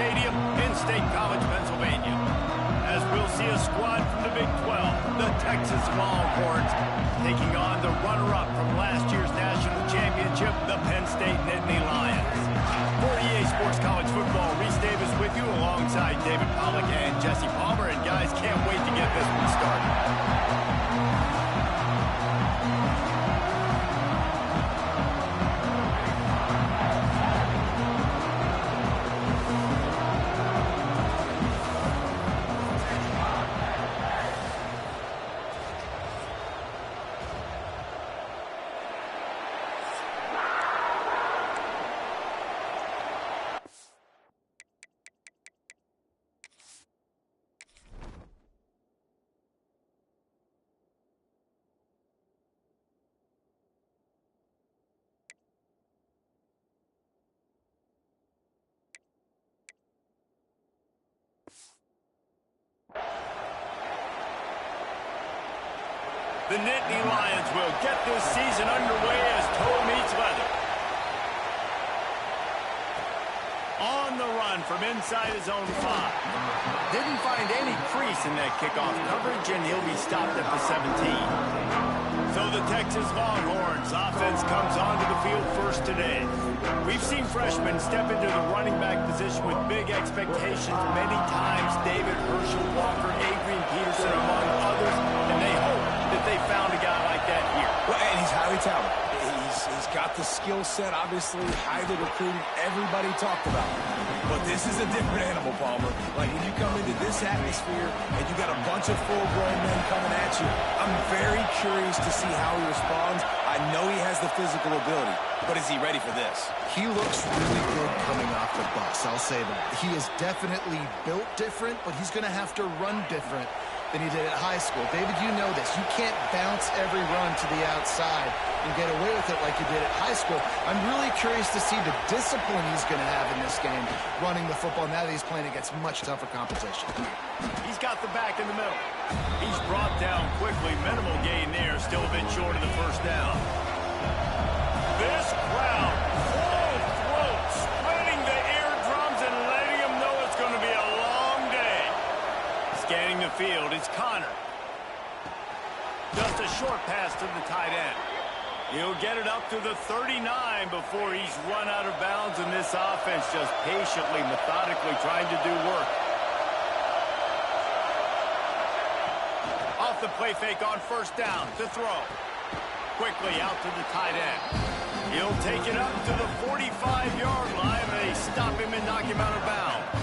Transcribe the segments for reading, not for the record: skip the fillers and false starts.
Stadium in State College, Pennsylvania, as we'll see a squad from the Big 12, the Texas Longhorns, taking on the runner-up from last year's national championship, the Penn State Nittany Lions. For EA Sports College Football, Reese Davis with you alongside David Pollack and Jesse Palmer. And guys, can't wait to get this one started. The Nittany Lions will get this season underway as toe meets leather. On the run from inside his own 5. Didn't find any crease in that kickoff coverage, and he'll be stopped at the 17. So the Texas Longhorns offense comes onto the field first today. We've seen freshmen step into the running back position with big expectations many times. David, Herschel, Walker, Adrian Peterson, among others, and they hope that they found a guy like that here. Well, and he's highly talented. He's got the skill set, obviously, highly recruited. Everybody talked about him. But this is a different animal, Palmer. Like, when you come into this atmosphere and you got a bunch of full-grown men coming at you, I'm very curious to see how he responds. I know he has the physical ability, but is he ready for this? He looks really good coming off the bus, I'll say that. He is definitely built different, but he's going to have to run different than he did at high school. David, you know this. You can't bounce every run to the outside and get away with it like you did at high school. I'm really curious to see the discipline he's going to have in this game, running the football now that he's playing against much tougher competition. He's got the back in the middle. He's brought down quickly. Minimal gain there. Still a bit short of the first down. This crowd, full throat, spreading the eardrums and letting them know it's going to be a long day. Scanning the field, it's Connor. Just a short pass to the tight end. He'll get it up to the 39 before he's run out of bounds, and this offense just patiently, methodically trying to do work. Off the play fake on first down to throw. Quickly out to the tight end. He'll take it up to the 45-yard line, and they stop him and knock him out of bounds.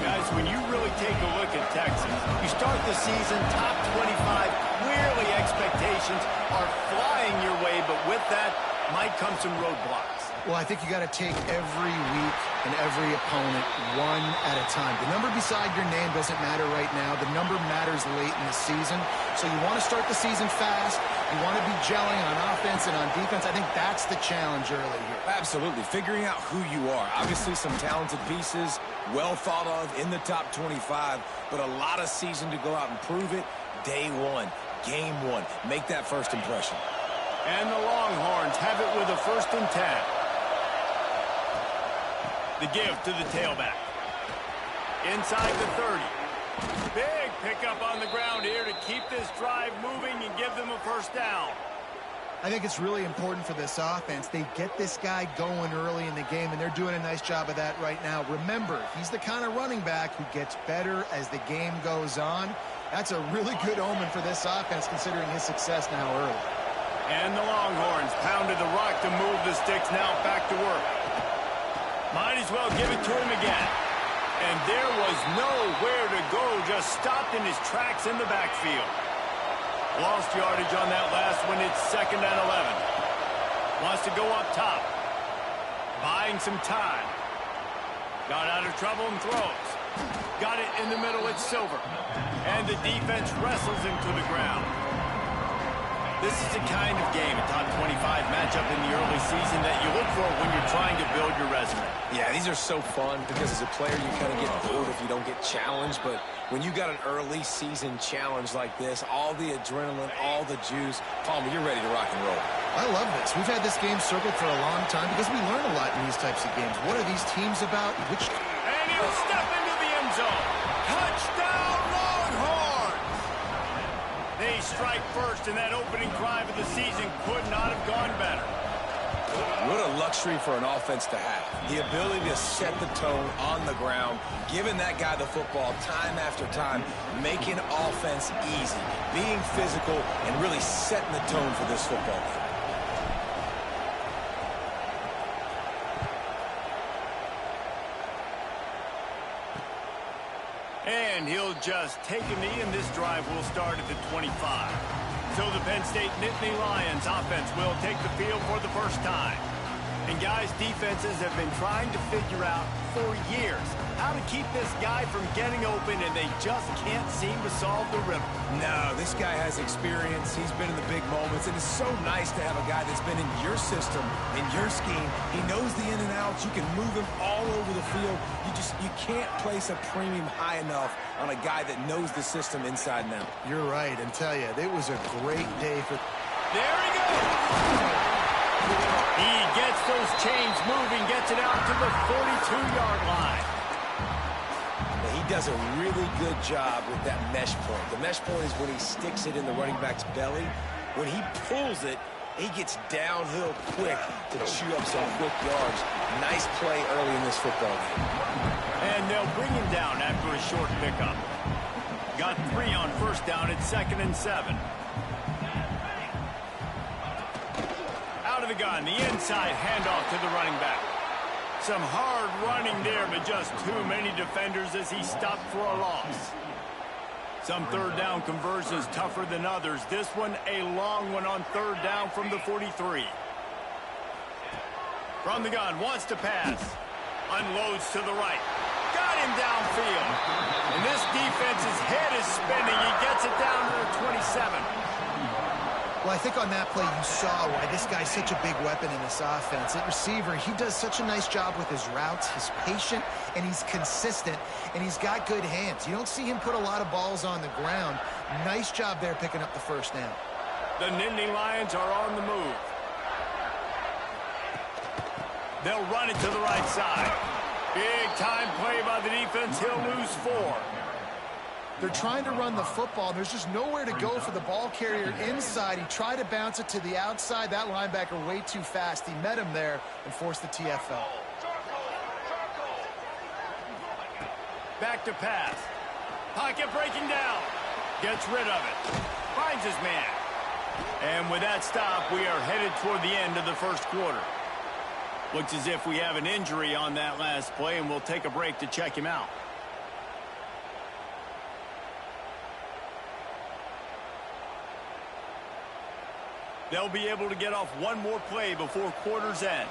Guys, when you really take a look at Texas, you start the season top 25, clearly expectations are flying your way, but with that might come some roadblocks. Well, I think you got to take every week and every opponent one at a time. The number beside your name doesn't matter right now. The number matters late in the season. So you want to start the season fast. You want to be gelling on offense and on defense. I think that's the challenge early here. Absolutely. Figuring out who you are. Obviously some talented pieces, well thought of in the top 25, but a lot of season to go out and prove it. Day one, game one. Make that first impression. And the Longhorns have it with a 1st and 10. The give to the tailback. Inside the 30. Big pickup on the ground here to keep this drive moving and give them a first down. I think it's really important for this offense. They get this guy going early in the game, and they're doing a nice job of that right now. Remember, he's the kind of running back who gets better as the game goes on. That's a really good omen for this offense, considering his success now early. And the Longhorns pounded the rock to move the sticks, now back to work. Might as well give it to him again. And there was nowhere to go, just stopped in his tracks in the backfield. Lost yardage on that last one. It's 2nd and 11. Wants to go up top. Buying some time. Got out of trouble and throws. Got it in the middle. It's Silver. And the defense wrestles him to the ground. This is the kind of game, a top 25 matchup in the early season, that you look for when you're trying to build your resume. Yeah, these are so fun because as a player you kind of get bored if you don't get challenged, but when you got an early season challenge like this, all the adrenaline, all the juice, Palmer, you're ready to rock and roll. I love this. We've had this game circled for a long time because we learn a lot in these types of games. What are these teams about? And He'll step into the end zone. Touchdown, Longhorns! They strike first, and that opening drive of the season could not have gone better. What a luxury for an offense to have. The ability to set the tone on the ground, giving that guy the football time after time, making offense easy, being physical, and really setting the tone for this football game. And he'll just take a knee, and this drive will start at the 25. So the Penn State Nittany Lions offense will take the field for the first time. And guys, defenses have been trying to figure out for years how to keep this guy from getting open, and they just can't seem to solve the riddle. No, this guy has experience. He's been in the big moments, and it's so nice to have a guy that's been in your system, in your scheme. He knows the in and outs. You can move him all over the field. You can't place a premium high enough on a guy that knows the system inside and out. You're right, and tell you, it was a great day for... There he goes! He gets those chains moving, gets it out to the 42-yard line. He does a really good job with that mesh point. The mesh point is when he sticks it in the running back's belly. When he pulls it, he gets downhill quick to chew up some quick yards. Nice play early in this football game. And they'll bring him down after a short pickup. Got 3 on first down at 2nd and 7. Out of the gun, the inside handoff to the running back. Some hard running there, but just too many defenders as he stopped for a loss. Some third down conversions tougher than others. This one a long one on third down from the 43. From the gun, wants to pass. Unloads to the right. Got him downfield. And this defense's head is spinning. He gets it down to the 27. Well, I think on that play you saw why this guy's such a big weapon in this offense. At receiver, he does such a nice job with his routes. He's patient, and he's consistent, and he's got good hands. You don't see him put a lot of balls on the ground. Nice job there picking up the first down. The Nittany Lions are on the move. They'll run it to the right side. Big time play by the defense. He'll lose 4. They're trying to run the football. There's just nowhere to go for the ball carrier inside. He tried to bounce it to the outside. That linebacker way too fast. He met him there and forced the TFL. Back to pass. Pocket breaking down. Gets rid of it. Finds his man. And with that stop, we are headed toward the end of the first quarter. Looks as if we have an injury on that last play, and we'll take a break to check him out. They'll be able to get off one more play before quarter's end.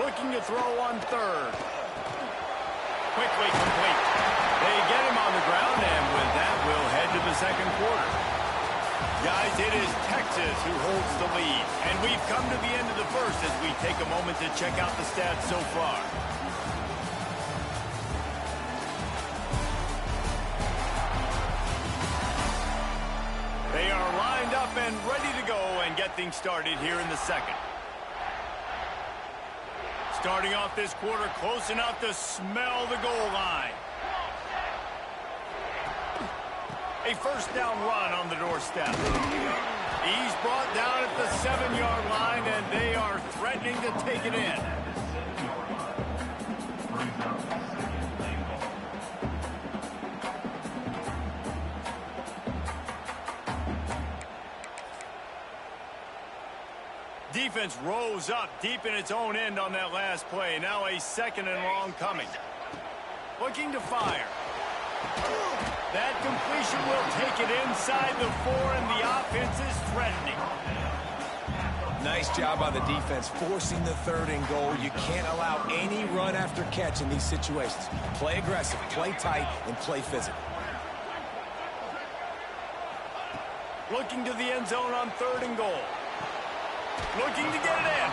Looking to throw on third. Quickly complete. They get him on the ground, and with that, we'll head to the second quarter. Guys, it is Texas who holds the lead, and we've come to the end of the first as we take a moment to check out the stats so far. They are lined up and ready to go and get things started here in the second. Starting off this quarter close enough to smell the goal line. A first down run on the doorstep. He's brought down at the 7-yard line, and they are threatening to take it in. Defense rose up deep in its own end on that last play. Now a second and long coming. Looking to fire. That completion will take it inside the 4, and the offense is threatening. Nice job by the defense forcing the third and goal. You can't allow any run after catch in these situations. Play aggressive, play tight, and play physical. Looking to the end zone on 3rd and goal. Looking to get it in.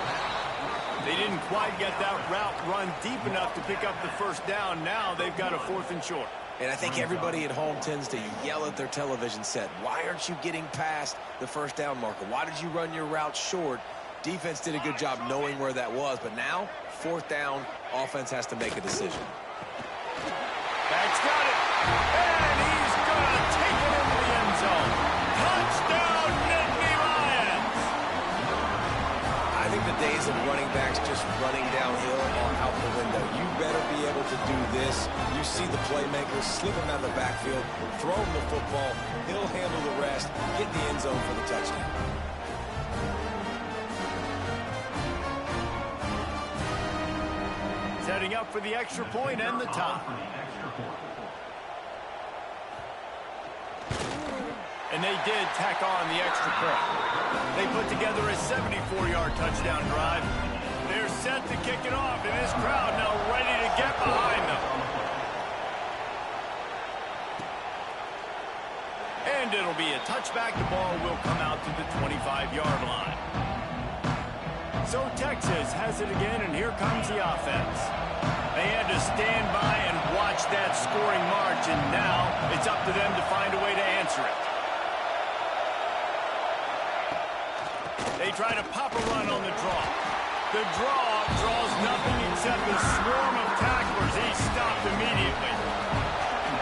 They didn't quite get that route run deep enough to pick up the first down. Now they've got a 4th and short. And I think everybody at home tends to yell at their television set, why aren't you getting past the first down marker? Why did you run your route short? Defense did a good job knowing where that was, but now, 4th down, offense has to make a decision. That's got it. And he's going to take it into the end zone. Touchdown, Nittany Lions. I think the days of running backs just running downhill are out the window. You better be able to do this. You see the playmakers slip him out of the backfield, throw him the football, he'll handle the rest, get in the end zone for the touchdown. Setting up for the extra point and the top. And they did tack on the extra point. They put together a 74-yard touchdown drive. They're set to kick it off, and this crowd now ready to get behind them. And it'll be a touchback. The ball will come out to the 25-yard line. So Texas has it again, and here comes the offense. They had to stand by and watch that scoring march, and now it's up to them to find a way to answer it. They try to pop a run on the draw. The draw draws nothing except a swarm of tacklers. He's stopped immediately.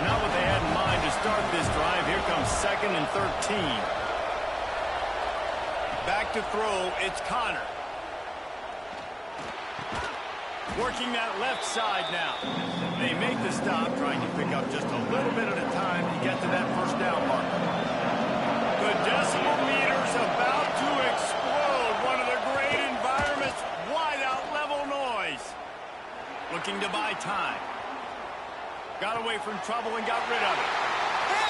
Not what they had in mind to start this drive. Here comes 2nd and 13. Back to throw, it's Connor. Working that left side now. They make the stop, trying to pick up just a little bit at a time to get to that first down mark. The decimal meter's about to explode. One of the great environments, wide out level noise. Looking to buy time. Got away from trouble and got rid of it.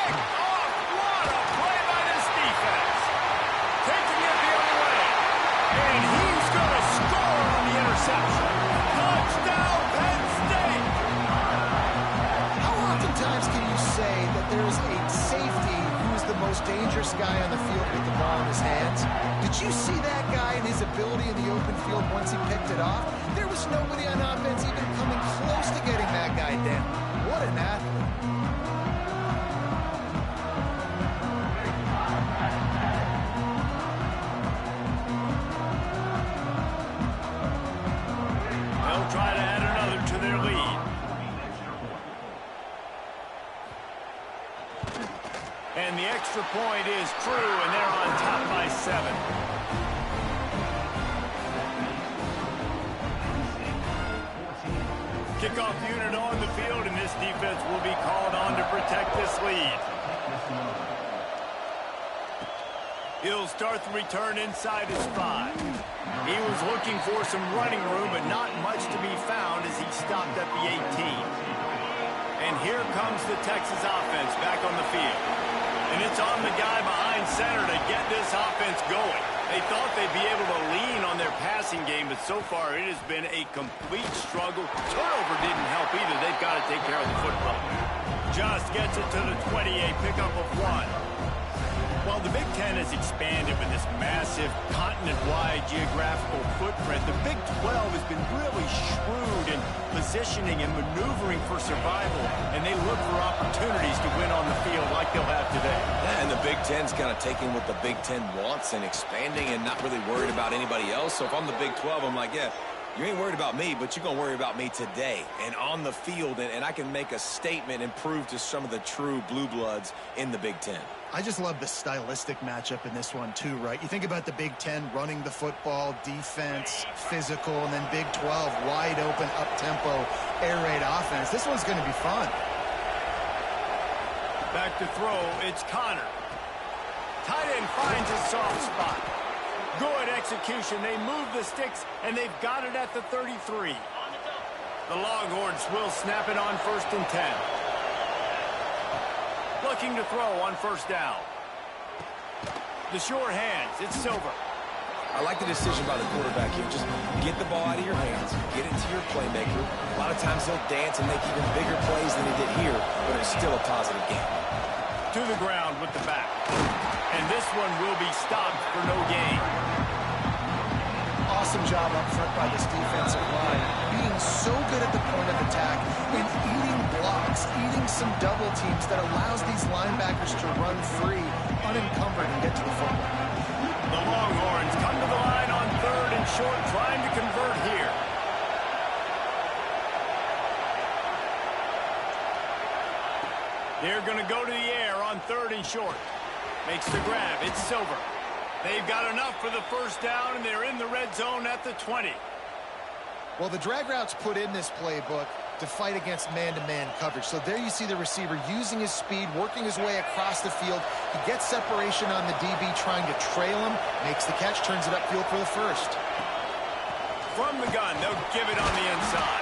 Pick off! What a play by this defense. Taking it the other way. And he's going to score on the interception. Touchdown, Penn State! How oftentimes can you say that there is a safety who's the most dangerous guy on the field with the ball in his hands? Did you see that guy and his ability in the open field once he picked it off? There was nobody on offense even coming close to getting that guy down. What an athlete. They'll try to add another to their lead. And the extra point is true, and they're on top by 7. Kickoff unit on the field, and this defense will be called on to protect this lead. He'll start the return inside his 5. He was looking for some running room, but not much to be found as he stopped at the 18. And here comes the Texas offense back on the field. And it's on the guy behind center to get this offense going. They thought they'd be able to lean on their passing game, but so far it has been a complete struggle. Turnover didn't help either. They've got to take care of the football. Just gets it to the 28, pickup of 1. While the Big Ten has expanded with this massive continent-wide geographical footprint, the Big 12 has been really shrewd in positioning and maneuvering for survival, and they look for opportunities to win on the field like they'll have today. Yeah, and the Big Ten's kind of taking what the Big Ten wants and expanding and not really worried about anybody else. So if I'm the Big 12, I'm like, yeah, you ain't worried about me, but you're going to worry about me today and on the field, and I can make a statement and prove to some of the true blue bloods in the Big Ten. I just love the stylistic matchup in this one too, right? You think about the Big Ten running the football, defense, physical, and then Big 12 wide open, up-tempo, air raid offense. This one's going to be fun. Back to throw, it's Connor. Tight end finds his soft spot. Good execution. They move the sticks, and they've got it at the 33. The Longhorns will snap it on 1st and 10. Looking to throw on 1st down. The sure hands, it's Silver. I like the decision by the quarterback here. Just get the ball out of your hands, get it to your playmaker. A lot of times he'll dance and make even bigger plays than he did here, but it's still a positive game. To the ground with the back. And this one will be stopped for no gain. Awesome job up front by this defensive line. Being so good at the point of attack and eating blocks, eating some double teams that allows these linebackers to run free, unencumbered, and get to the football. The Longhorns come to the line on 3rd short, trying to convert here. They're going to go to the air on 3rd and short. Makes the grab. It's Silver. They've got enough for the first down, and they're in the red zone at the 20. Well, the drag route's put in this playbook to fight against man-to-man coverage. So there you see the receiver using his speed, working his way across the field. He gets separation on the DB, trying to trail him, makes the catch, turns it upfield for the first. From the gun, they'll give it on the inside.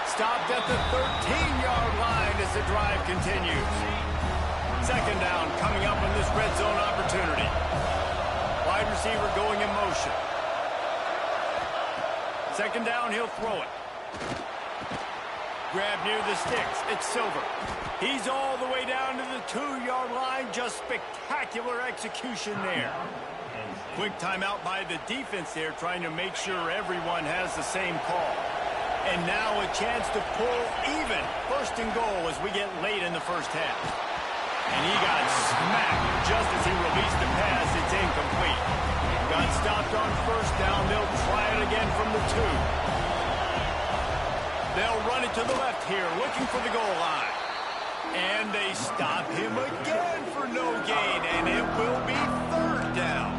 Stopped at the 13-yard line as the drive continues. 2nd down coming up on this red zone opportunity. Wide receiver going in motion. 2nd down, he'll throw it. Grab near the sticks. It's Silver. He's all the way down to the 2-yard line. Just spectacular execution there. Quick timeout by the defense there, trying to make sure everyone has the same call. And now a chance to pull even 1st and goal as we get late in the first half. And he got smacked just as he released the pass. It's incomplete. Got stopped on 1st down. They'll try it again from the 2. They'll run it to the left here, looking for the goal line. And they stop him again for no gain, and it will be 3rd down.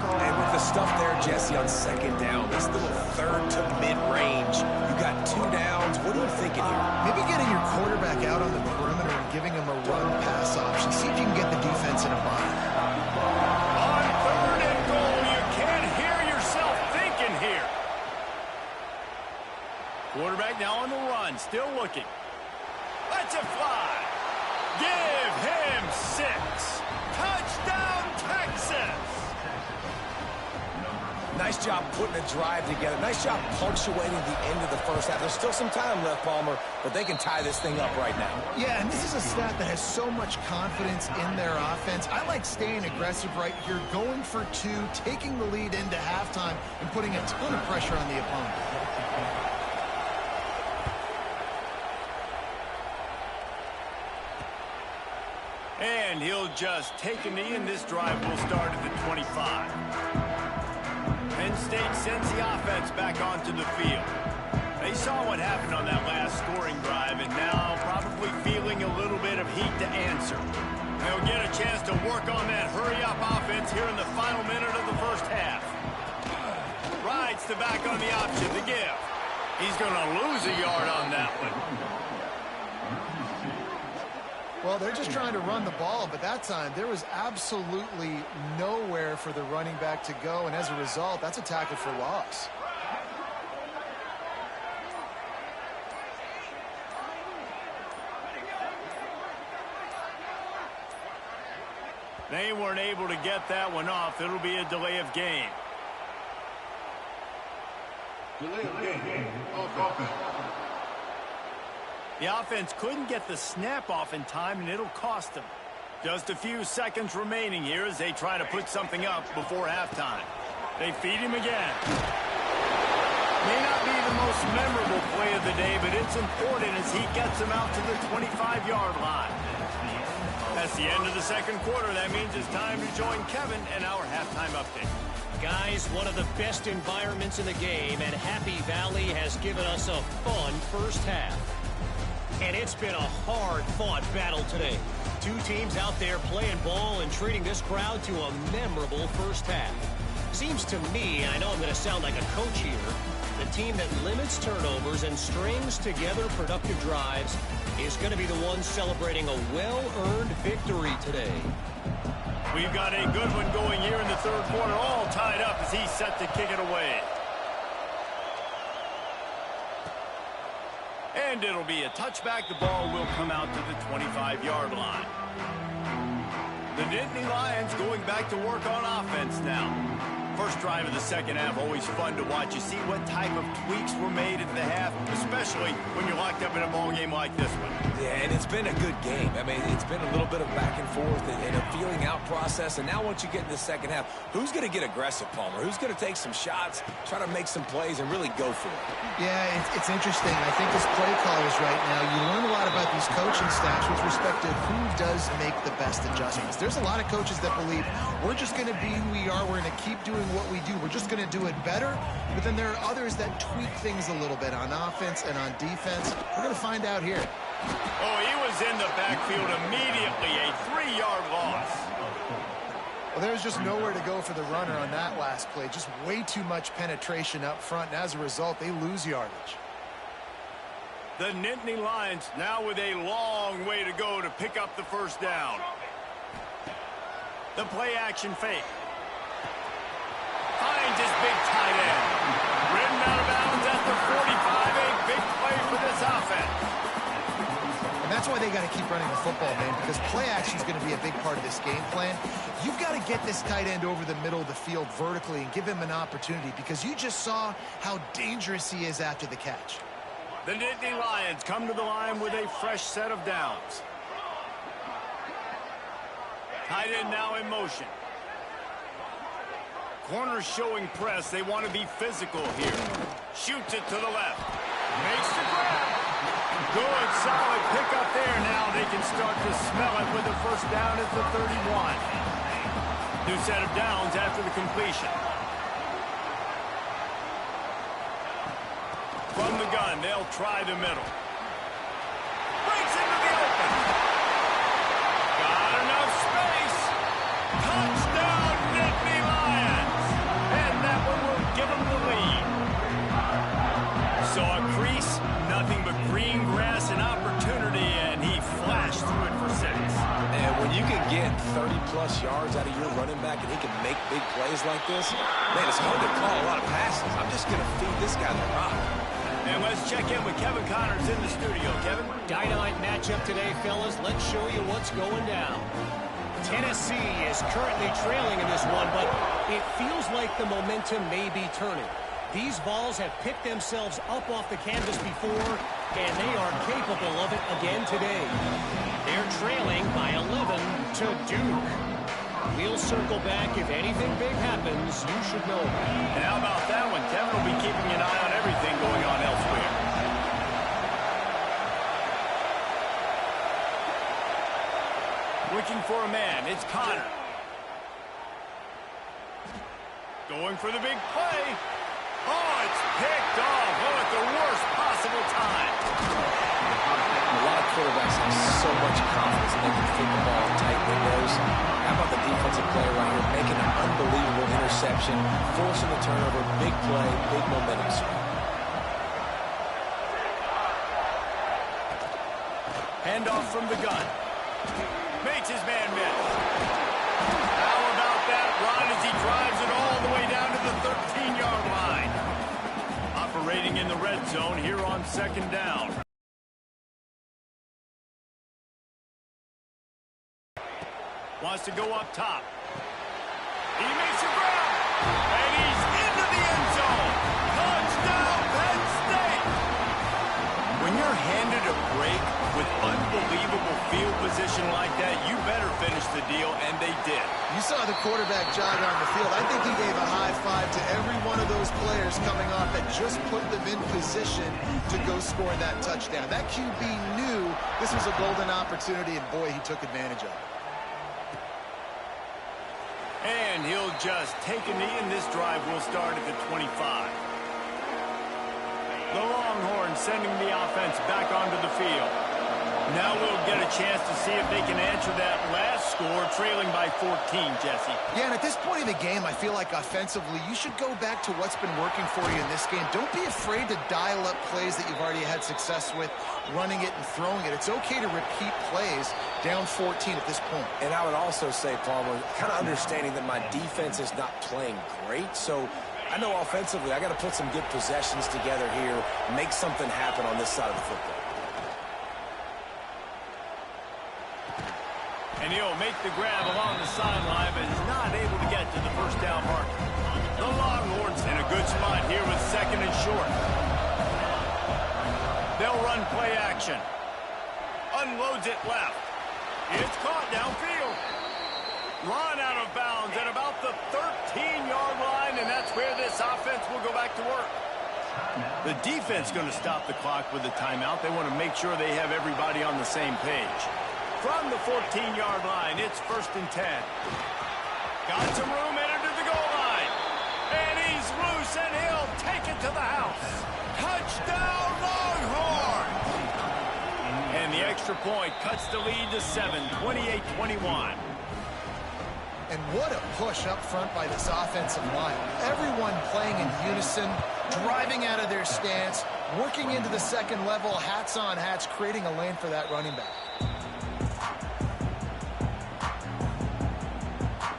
And with the stuff there, Jesse, on 2nd down, this little 3rd to mid-range, you got 2 downs. What are you thinking here? Maybe getting your quarterback out on the perimeter and giving him a run-pass option. See if you can get the defense in a bind. On 3rd and goal, you can't hear yourself thinking here. Quarterback now on the run, still looking. Let's it fly. Give him 6. Touchdown, Texas. Nice job putting a drive together. Nice job punctuating the end of the first half. There's still some time left, Palmer, but they can tie this thing up right now. Yeah, and this is a staff that has so much confidence in their offense. I like staying aggressive right here, going for 2, taking the lead into halftime, and putting a ton of pressure on the opponent. And he'll just take a knee, and this drive will start at the 25. Penn State sends the offense back onto the field. They saw what happened on that last scoring drive, and now probably feeling a little bit of heat to answer. They'll get a chance to work on that hurry-up offense here in the final minute of the first half. Rides the back on the option to give. He's going to lose a yard on that one. Well, they're just trying to run the ball, but that time there was absolutely nowhere for the running back to go, and as a result, that's a tackle for loss. They weren't able to get that one off. It'll be a delay of game. Delay of game. Offense. The offense couldn't get the snap off in time, and it'll cost them. Just a few seconds remaining here as they try to put something up before halftime. They feed him again. May not be the most memorable play of the day, but it's important as he gets him out to the 25-yard line. That's the end of the 2nd quarter. That means it's time to join Kevin and our halftime update. Guys, one of the best environments in the game, and Happy Valley has given us a fun first half. And it's been a hard-fought battle today. 2 teams out there playing ball and treating this crowd to a memorable first half. Seems to me, and I know I'm going to sound like a coach here, the team that limits turnovers and strings together productive drives is going to be the one celebrating a well-earned victory today. We've got a good one going here in the 3rd quarter, all tied up as he's set to kick it away. And it'll be a touchback. The ball will come out to the 25-yard line. The Nittany Lions going back to work on offense now. First drive of the 2nd half, always fun to watch. You see what type of tweaks were made at the half, especially when you're locked up in a ball game like this one. Yeah, and it's been a good game. I mean, it's been a little bit of back and forth and a feeling out process. And now once you get in the 2nd half, who's going to get aggressive, Palmer? Who's going to take some shots, try to make some plays, and really go for it? Yeah, it's interesting. I think as play callers right now, you learn a lot about these coaching staffs with respect to who does make the best adjustments. There's a lot of coaches that believe we're just going to be who we are. We're going to keep doing what we do. We're just going to do it better. But then there are others that tweak things a little bit on offense and on defense. We're going to find out here. Oh, he was in the backfield immediately. A 3-yard loss. Well, there's just nowhere to go for the runner on that last play. Just way too much penetration up front. And as a result, they lose yardage. The Nittany Lions now with a long way to go to pick up the first down. The play action fake. Finds his big tight end. Ridden out of bounds at the 45. A big play for this offense. And that's why they got to keep running the football, man, because play action is going to be a big part of this game plan. You've got to get this tight end over the middle of the field vertically and give him an opportunity, because you just saw how dangerous he is after the catch. The Nittany Lions come to the line with a fresh set of downs. Tight end now in motion. Corners showing press. They want to be physical here. Shoots it to the left. Makes the grab. Good, solid pickup there. Now they can start to smell it with the first down at the 31. New set of downs after the completion. From the gun, they'll try the middle. Breaks into the open. Got enough space. Touchdown, Nittany Lions. And that one will give them the lead. Saw a crease, nothing but green grass and opportunity, and he flashed through it for 6. And when you can get 30-plus yards out of your running back and he can make big plays like this, man, it's hard to call a lot of passes. I'm just going to feed this guy the rock. And let's check in with Kevin Connors in the studio. Kevin? Dynamite matchup today, fellas. Let's show you what's going down. Tennessee is currently trailing in this one, but it feels like the momentum may be turning. These balls have picked themselves up off the canvas before, and they are capable of it again today. They're trailing by 11 to Duke. We'll circle back. If anything big happens, you should know. And how about that one? Kevin will be keeping an eye on everything going on elsewhere. Looking for a man. It's Connor. Going for the big play. Oh, it's picked off. Oh, at the worst possible time. A lot of quarterbacks have so much confidence in they can fit the ball in tight windows. How about the defensive player right here making an unbelievable interception, forcing the turnover, big play, big momentum swing. Handoff from the gun. Makes his man miss. How about that run as he drives it all the way down to the 13-yard line? Operating in the red zone here on second down. Wants to go up top. He makes a grab. And he's into the end zone. Touchdown, Penn State. When you're handed a break with unbelievable field position like that, you better finish the deal, and they did. You saw the quarterback jog on the field. I think he gave a high five to every one of those players coming off that just put them in position to go score that touchdown. That QB knew this was a golden opportunity, and boy, he took advantage of it. And he'll just take a knee, and this drive will start at the 25. The Longhorns sending the offense back onto the field. Now we'll get a chance to see if they can answer that last score, trailing by 14, Jesse. Yeah, and at this point in the game, I feel like offensively, you should go back to what's been working for you in this game. Don't be afraid to dial up plays that you've already had success with, running it and throwing it. It's okay to repeat plays down 14 at this point. And I would also say, Palmer, kind of understanding that my defense is not playing great, so I know offensively I got to put some good possessions together here, make something happen on this side of the football. And he'll make the grab along the sideline, but is not able to get to the first down marker. The Longhorns in a good spot here with second and short. They'll run play action. Unloads it left. It's caught downfield. Run out of bounds at about the 13-yard line, and that's where this offense will go back to work. The defense going to stop the clock with a timeout. They want to make sure they have everybody on the same page. From the 14-yard line, it's 1st and 10. Got some room, entered to the goal line. to the house. Touchdown, Longhorns! And the extra point cuts the lead to 7, 28-21. And what a push up front by this offensive line. Everyone playing in unison, driving out of their stance, working into the second level, hats on hats, creating a lane for that running back.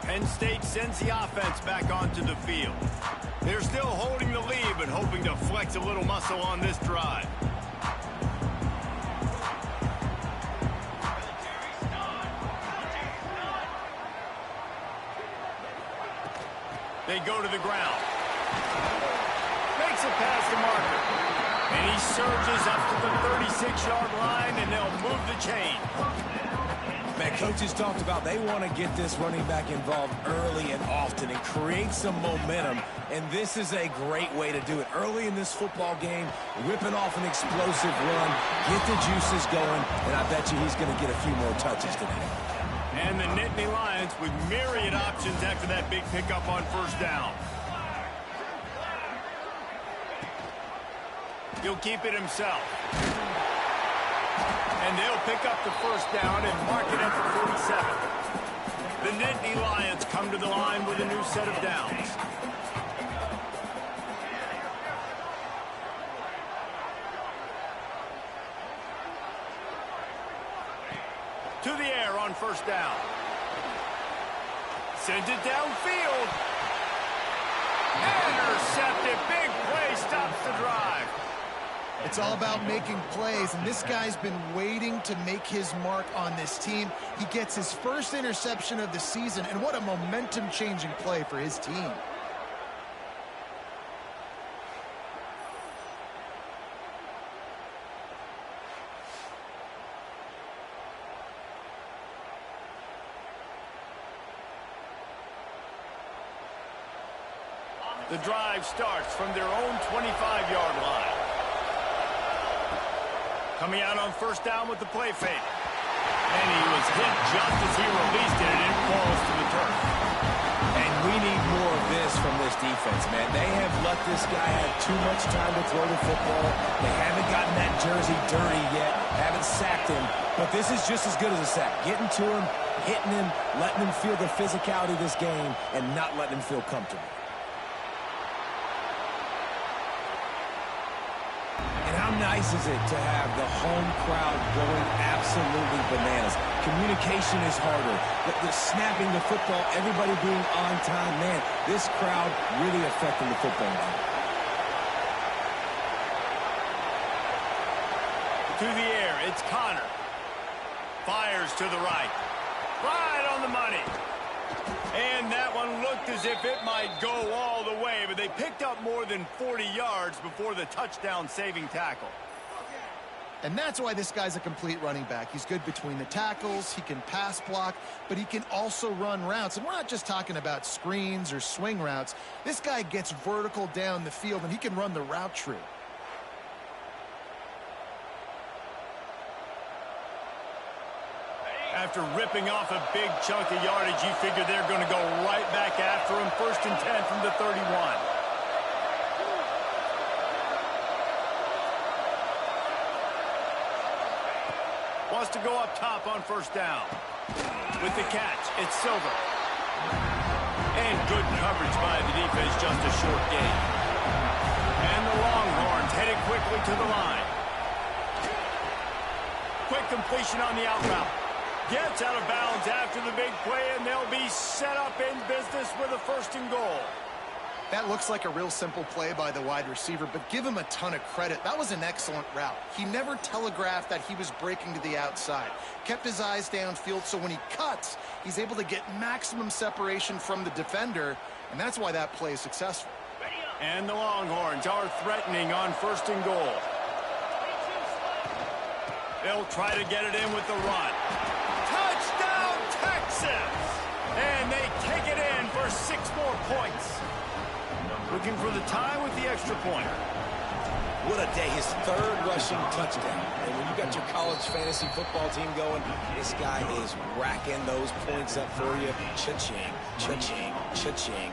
Penn State sends the offense back onto the field. They're still holding the lead, but hoping to flex a little muscle on this drive. They go to the ground. Makes it past the marker. And he surges up to the 36-yard line, and they'll move the chain. Man, coaches talked about they want to get this running back involved early and often and create some momentum, and this is a great way to do it. Early in this football game, ripping off an explosive run, get the juices going, and I bet you he's going to get a few more touches today. And the Nittany Lions with myriad options after that big pickup on first down. He'll keep it himself. And they'll pick up the first down and mark it at the 47. The Nittany Lions come to the line with a new set of downs. To the air on first down. Sends it downfield. Intercepted. Big play stops the drive. It's all about making plays, and this guy's been waiting to make his mark on this team. He gets his first interception of the season, and what a momentum-changing play for his team. The drive starts from their own 25-yard line. Coming out on first down with the play fake. And he was hit just as he released it, and it falls to the turf. And we need more of this from this defense, man. They have let this guy have too much time to throw the football. They haven't gotten that jersey dirty yet, haven't sacked him. But this is just as good as a sack. Getting to him, hitting him, letting him feel the physicality of this game, and not letting him feel comfortable. And how nice is it to have the home crowd going absolutely bananas? Communication is harder. The snapping the football, everybody being on time. Man, this crowd really affecting the football game. To the air, it's Connor. Fires to the right. Right on the money. And that one looked as if it might go all the way, but they picked up more than 40 yards before the touchdown-saving tackle. And that's why this guy's a complete running back. He's good between the tackles, he can pass block, but he can also run routes. And we're not just talking about screens or swing routes. This guy gets vertical down the field, and he can run the route tree. After ripping off a big chunk of yardage, you figure they're going to go right back after him. 1st and 10 from the 31. Wants to go up top on first down. With the catch, it's Silver. And good coverage by the defense, just a short gain. And the Longhorns headed quickly to the line. Quick completion on the out route. Gets out of bounds after the big play, and they'll be set up in business with a 1st and goal. That looks like a real simple play by the wide receiver, but give him a ton of credit. That was an excellent route. He never telegraphed that he was breaking to the outside. Kept his eyes downfield, so when he cuts, he's able to get maximum separation from the defender, and that's why that play is successful. And the Longhorns are threatening on 1st and goal. They'll try to get it in with the run. Touchdown, Texas! And they take it in for 6 more points. Looking for the tie with the extra point. What a day. His 3rd rushing touchdown. And when you got your college fantasy football team going, this guy is racking those points up for you. Cha-ching, cha-ching, cha-ching.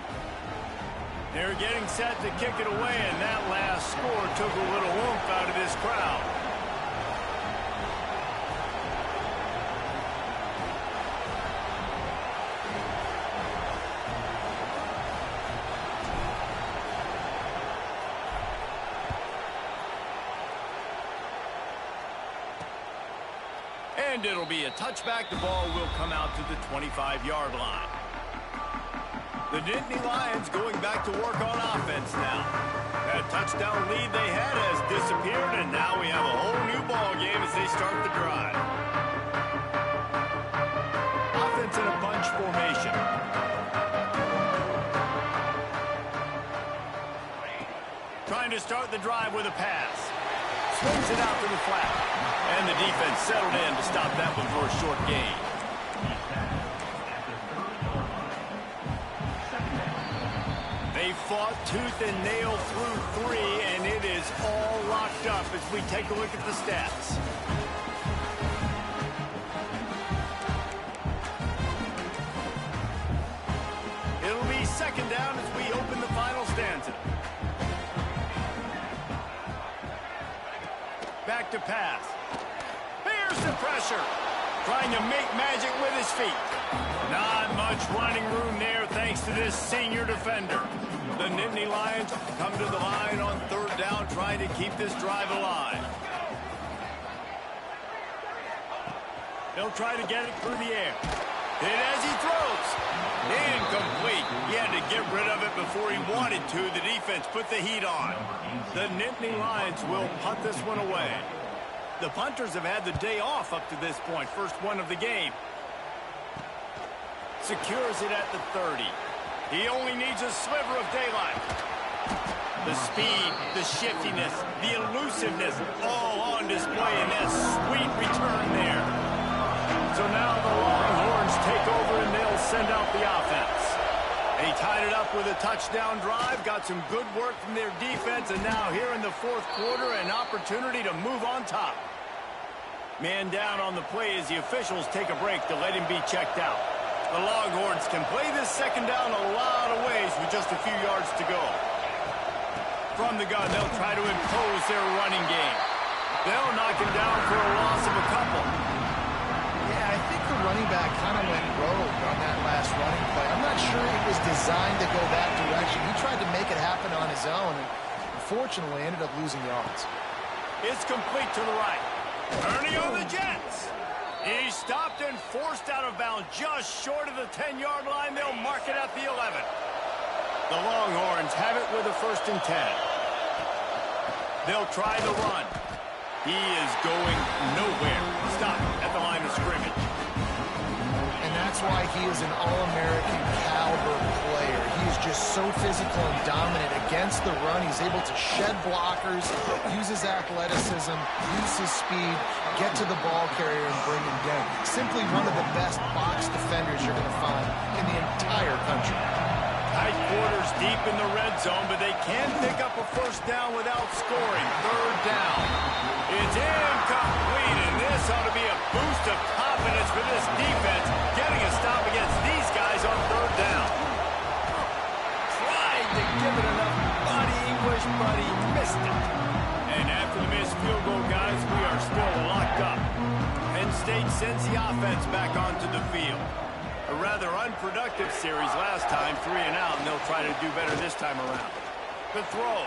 They're getting set to kick it away, and that lands took a little oomph out of this crowd. And it'll be a touchback. The ball will come out to the 25-yard line. The Nittany Lions going back to work on offense now. That touchdown lead they had has disappeared, and now we have a whole new ball game as they start the drive. Offense in a bunch formation. Trying to start the drive with a pass. Swings it out to the flat. And the defense settled in to stop that one for a short gain. They fought tooth and nail through 3, and it is all locked up as we take a look at the stats. It'll be second down as we open the final stanza. Back to pass. Here's the pressure. Trying to make magic with his feet. Not much running room there thanks to this senior defender. The Nittany Lions come to the line on third down trying to keep this drive alive. They'll try to get it through the air. Hit as he throws. Incomplete. He had to get rid of it before he wanted to. The defense put the heat on. The Nittany Lions will punt this one away. The punters have had the day off up to this point. First one of the game. Secures it at the 30. He only needs a sliver of daylight. The speed, the shiftiness, the elusiveness, all on display in that sweet return there. So now the Longhorns take over and they'll send out the offense. They tied it up with a touchdown drive, got some good work from their defense, and now here in the fourth quarter, an opportunity to move on top. Man down on the play as the officials take a break to let him be checked out. The Longhorns can play this second down a lot of ways with just a few yards to go. From the gun, they'll try to impose their running game. They'll knock him down for a loss of a couple. Yeah, I think the running back kind of went rogue on that last running play. I'm not sure it was designed to go that direction. He tried to make it happen on his own, and unfortunately ended up losing yards. It's complete to the right. Turning on the Jets. He stopped and forced out of bounds just short of the 10-yard line. They'll mark it at the 11. The Longhorns have it with a 1st and 10. They'll try the run. He is going nowhere. Stop at the line of scrimmage. And that's why he is an All-American caliber player. He is just so physical and dominant against the run. He's able to shed blockers, use his athleticism, use his speed, get to the ball carrier and bring him down. Simply one of the best box defenders you're going to find in the entire country. Tight quarters deep in the red zone, but they can pick up a 1st down without scoring. 3rd down. It's incomplete, and this ought to be a boost of confidence for this defense, getting a stop against these guys on 3rd down. Tried to give it enough body English, but he missed it. And after the missed field goal, guys, we are still locked up. Penn State sends the offense back onto the field. A rather unproductive series last time, 3 and out, and they'll try to do better this time around. The throw.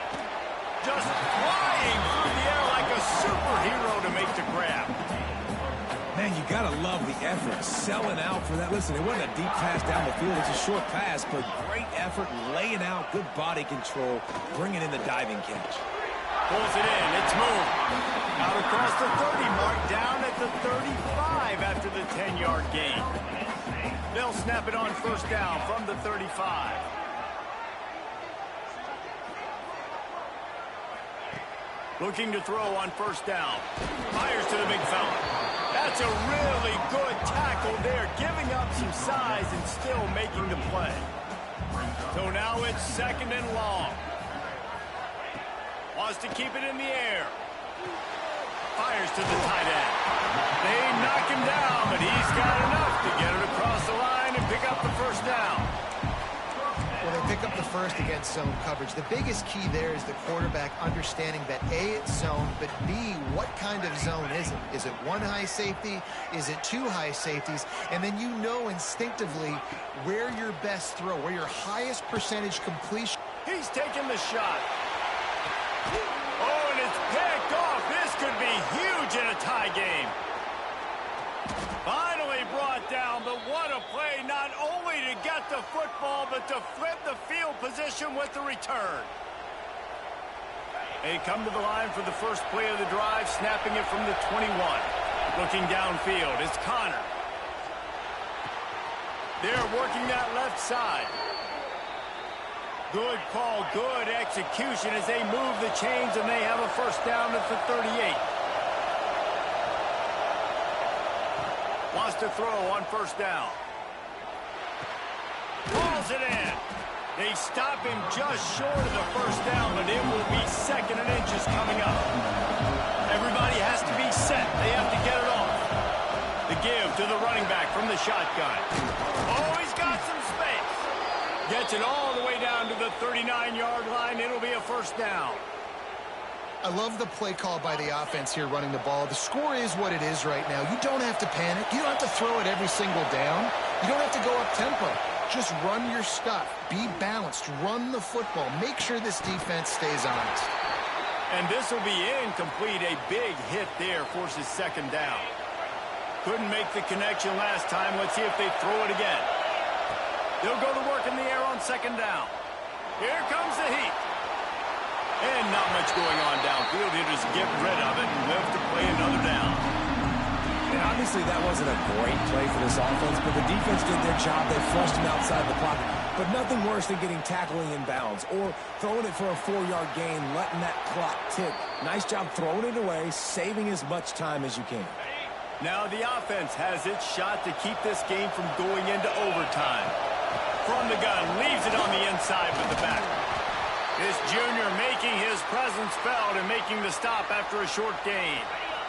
Just flying through the air like a superhero to make the grab. Man, you got to love the effort, selling out for that. Listen, it wasn't a deep pass down the field. It's a short pass, but great effort, laying out, good body control, bringing in the diving catch. Pulls it in. It's moved. Out across the 30 mark, down at the 35 after the 10-yard gain. They'll snap it on 1st down from the 35. Looking to throw on 1st down. Fires to the big fella. That's a really good tackle there, giving up some size and still making the play. So now it's 2nd and long. Wants to keep it in the air. Fires to the tight end. They knock him down, but he's got enough to get it across the line and pick up the 1st down. Well, they pick up the first against zone coverage. The biggest key there is the quarterback understanding that A, it's zone, but B, what kind of zone is it? Is it one high safety? Is it two high safeties? And then you know instinctively where your best throw, where your highest percentage completion. He's taking the shot. Oh, and it's picked off. This could be huge in a tie game. Finally brought down, but what a play, not only to get the football, but to flip the field position with the return. They come to the line for the first play of the drive, snapping it from the 21. Looking downfield, it's Connor. They're working that left side. Good call, good execution as they move the chains, and they have a first down at the 38. Wants to throw on first down. Balls it in. They stop him just short of the first down, but it will be second and inches coming up. Everybody has to be set. They have to get it off. The give to the running back from the shotgun. Oh, he's got some space. Gets it all the way down to the 39-yard line. It'll be a first down. I love the play call by the offense here running the ball. The score is what it is right now. You don't have to panic. You don't have to throw it every single down. You don't have to go up tempo. Just run your stuff. Be balanced. Run the football. Make sure this defense stays honest. And this will be incomplete. A big hit there forces second down. Couldn't make the connection last time. Let's see if they throw it again. They'll go to work in the air on second down. Here comes the heat. And not much going on downfield. He'll just get rid of it and live to play another down. And obviously that wasn't a great play for this offense, but the defense did their job. They flushed him outside the pocket. But nothing worse than getting tackling in bounds or throwing it for a 4-yard gain, letting that clock tick. Nice job throwing it away, saving as much time as you can. Now the offense has its shot to keep this game from going into overtime. From the gun, leaves it on the inside with the back. This junior making his presence felt and making the stop after a short gain.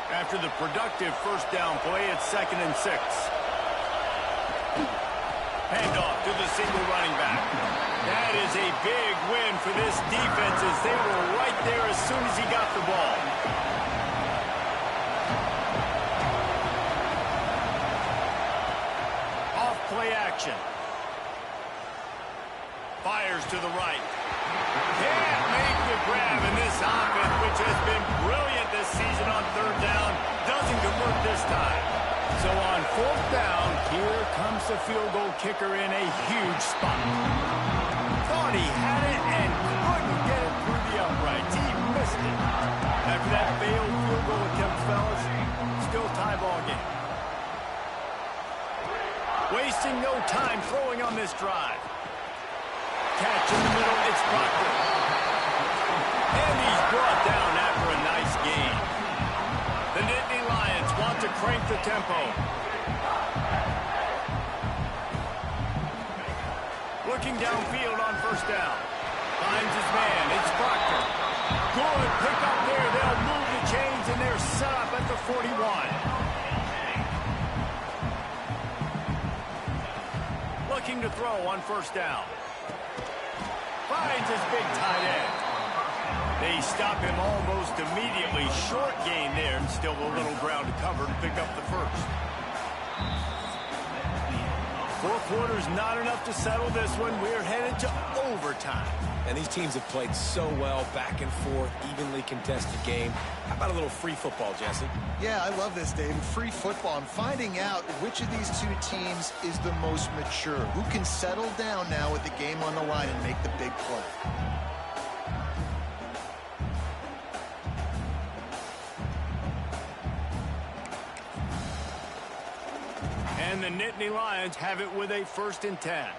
After the productive first down play, it's 2nd and 6. Handoff to the single running back. That is a big win for this defense as they were right there as soon as he got the ball. Off play action. Fires to the right. Can't make the grab, and this offense, which has been brilliant this season on third down, doesn't convert this time. So on fourth down, here comes the field goal kicker in a huge spot. Thought he had it and couldn't get it through the uprights. He missed it. After that failed field goal attempt, fellas, still tie ball game. Wasting no time throwing on this drive. Catch in the middle, it's Proctor. And he's brought down after a nice gain. The Nittany Lions want to crank the tempo. Looking downfield on first down. Finds his man, it's Proctor. Good pick up there, they'll move the chains and they're set up at the 41. Looking to throw on first down. Finds his big tight end. They stop him almost immediately. Short gain there and still a little ground to cover to pick up the first. Fourth quarter's not enough to settle this one. We're headed to overtime. And these teams have played so well, back and forth, evenly contested game. How about a little free football, Jesse? Yeah, I love this, David. Free football. I'm finding out which of these two teams is the most mature. Who can settle down now with the game on the line and make the big play. And the Nittany Lions have it with a 1st and 10.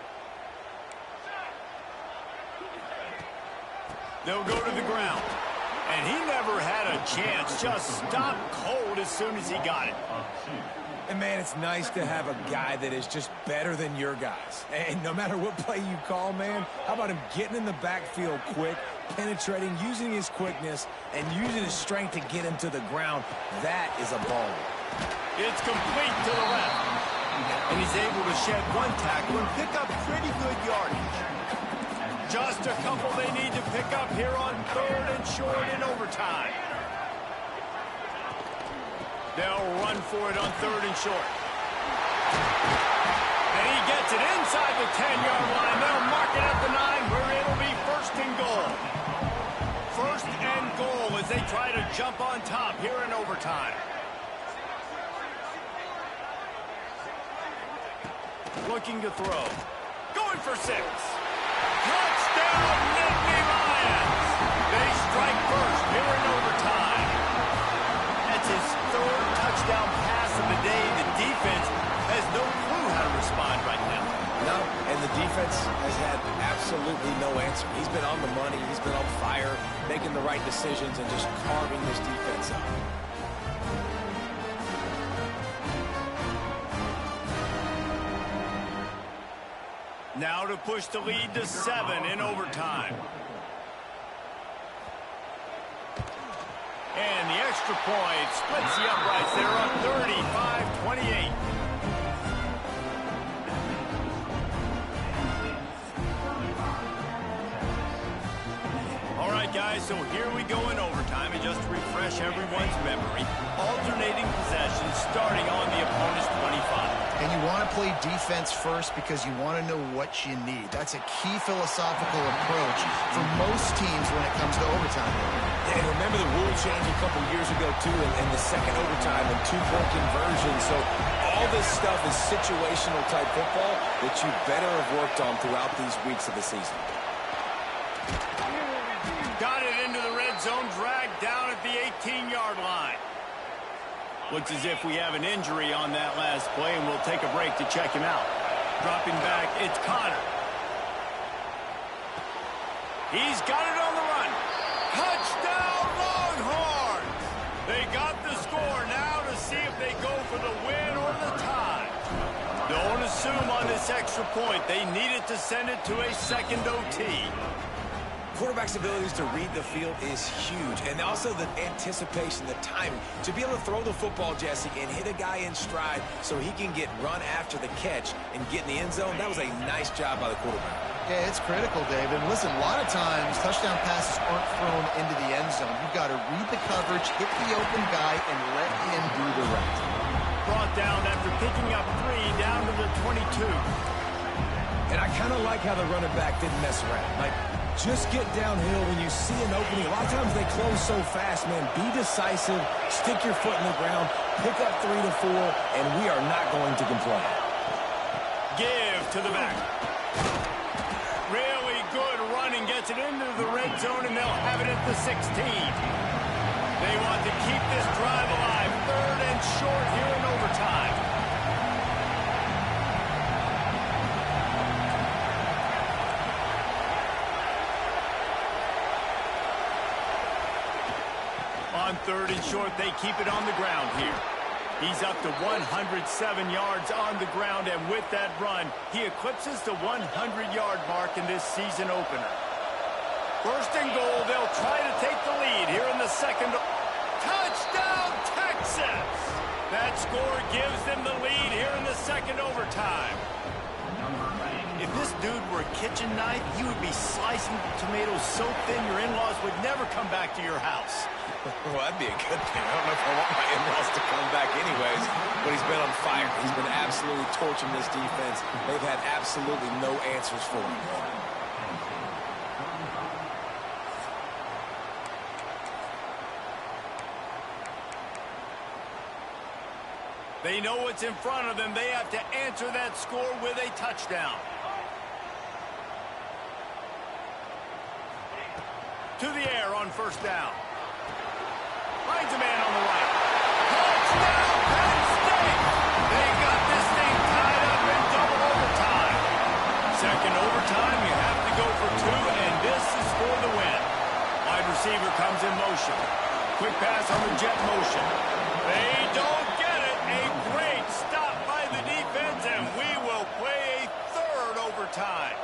They'll go to the ground. And he never had a chance. Just stopped cold as soon as he got it. And, man, it's nice to have a guy that is just better than your guys. And no matter what play you call, man, how about him getting in the backfield quick, penetrating, using his quickness, and using his strength to get him to the ground. That is a ball. It's complete to the left. And he's able to shed one tackle and pick up pretty good yardage. Just a couple they need to pick up here on 3rd and short in overtime. They'll run for it on 3rd and short. And he gets it inside the 10-yard line. They'll mark it at the 9 where it'll be 1st and goal. 1st and goal as they try to jump on top here in overtime. Looking to throw. Going for 6. Touchdown, Nittany Lions! They strike first here in overtime. That's his 3rd touchdown pass of the day. The defense has no clue how to respond right now. No, and the defense has had absolutely no answer. He's been on the money. He's been on fire, making the right decisions and just carving this defense up. Now to push the lead to 7 in overtime. And the extra point splits the uprights. They're up 35-28. All right, guys, so here we go in overtime. And just to refresh everyone's memory, alternating possessions starting on the opponent's 25. And you want to play defense first because you want to know what you need. That's a key philosophical approach for most teams when it comes to overtime. Yeah, and remember the rule change a couple years ago, too, in the second overtime and 2-point conversion. So all this stuff is situational type football that you better have worked on throughout these weeks of the season. Got it into the red zone, dragged down at the 18-yard line. Looks as if we have an injury on that last play, and we'll take a break to check him out. Dropping back, it's Connor. He's got it on the run. Touchdown, Longhorns! They got the score now to see if they go for the win or the tie. Don't assume on this extra point. They needed to send it to a second OT. Quarterback's abilities to read the field is huge, and also the anticipation, the timing. To be able to throw the football, Jesse, and hit a guy in stride so he can get run after the catch and get in the end zone, that was a nice job by the quarterback. Yeah, it's critical, David. Listen, a lot of times touchdown passes aren't thrown into the end zone. You've got to read the coverage, hit the open guy, and let him do the rest. Brought down after picking up 3 down to the 22. And I kind of like how the running back didn't mess around. Like, just get downhill when you see an opening. A lot of times they close so fast, man. Be decisive, stick your foot in the ground, pick up 3 to 4, and we are not going to complain. Give to the back. Really good running, gets it into the red zone, and they'll have it at the 16. They want to keep this drive alive. 3rd and short here in overtime. On 3rd and short, they keep it on the ground here. He's up to 107 yards on the ground, and with that run, he eclipses the 100-yard mark in this season opener. 1st and goal, they'll try to take the lead here in the second. Touchdown, Texas! That score gives them the lead here in the second overtime. If this dude were a kitchen knife, you would be slicing tomatoes so thin your in-laws would never come back to your house. Well, that'd be a good thing. I don't know if I want my in-laws to come back anyways, but he's been on fire. He's been absolutely torching this defense. They've had absolutely no answers for him. They know what's in front of them. They have to answer that score with a touchdown. To the air on 1st down. Finds a man on the right. Touchdown, Penn State! They got this thing tied up in double overtime. Second overtime, you have to go for 2, and this is for the win. Wide receiver comes in motion. Quick pass on the jet motion. They don't get it. A great stop by the defense, and we will play a 3rd overtime.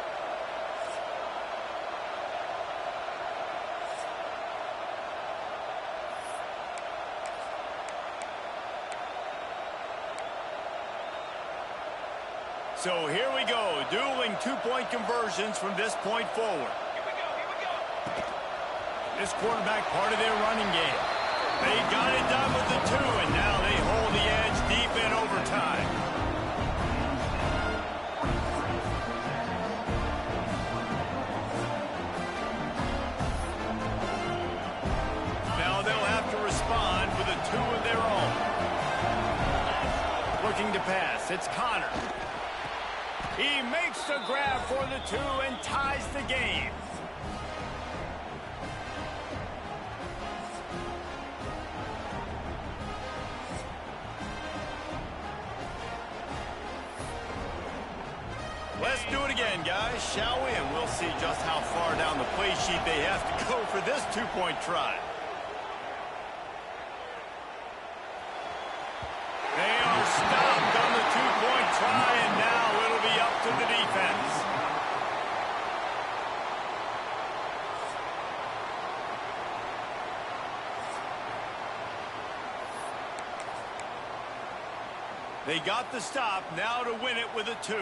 So here we go, dueling two-point conversions from this point forward. This quarterback part of their running game. They got it done with the 2, and now they hold the edge deep in overtime. Now they'll have to respond with a 2 of their own. Looking to pass, it's Connor. He makes the grab for the 2 and ties the game. Let's do it again, guys, shall we? And we'll see just how far down the play sheet they have to go for this two-point try. They are stopped on the two-point try, and now it'll be up to the defense. They got the stop, now to win it with a 2.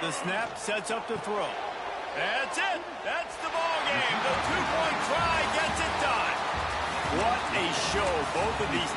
The snap sets up the throw. That's it. That's the ball game. The two-point try gets it done. What a show both of these